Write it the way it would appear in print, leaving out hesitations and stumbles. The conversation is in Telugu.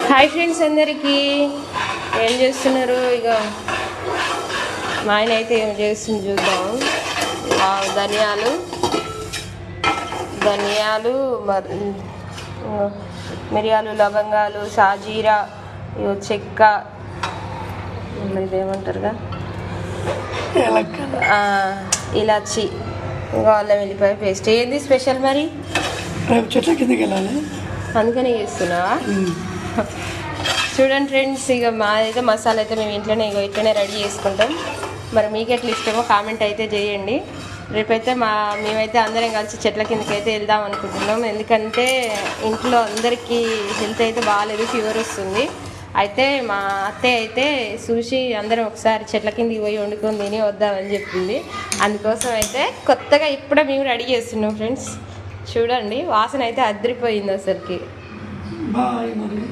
హాయ్ ఫ్రెండ్స్ అందరికీ, ఏం చేస్తున్నారు? ఇక మా ఆయన అయితే ఏం చేస్తుంది చూద్దాం. ధనియాలు మిరియాలు, లవంగాలు, సాజీరా, చెక్క, ఇదేమంటారుగా ఇలాచి, ఇంకా అల్లం వెల్లిపాయ పేస్ట్. ఏంది స్పెషల్ మరి? చెట్ల కిందకి వెళ్ళాలి, అందుకనే చేస్తున్నావా? చూడండి ఫ్రెండ్స్, ఇక మాదైతే మసాలా అయితే మేము ఇట్లనే రెడీ చేసుకుంటాం. మరి మీకు ఎట్లా ఇష్టమో కామెంట్ అయితే చేయండి. రేపైతే మేమైతే అందరం కలిసి చెట్ల కిందకి అయితే వెళ్దాం అనుకుంటున్నాం. ఎందుకంటే ఇంట్లో అందరికీ హెల్త్ అయితే బాగాలేదు, ఫీవర్ వస్తుంది. అయితే మా అత్తయ్య అయితే చూసి అందరం ఒకసారి చెట్ల కిందకి పోయి వండుకొని తిని వద్దామని చెప్పింది. అందుకోసం అయితే కొత్తగా ఇప్పుడే మేము రెడీ చేస్తున్నాం ఫ్రెండ్స్. చూడండి, వాసన అయితే అదిరిపోయింది అసలుకి.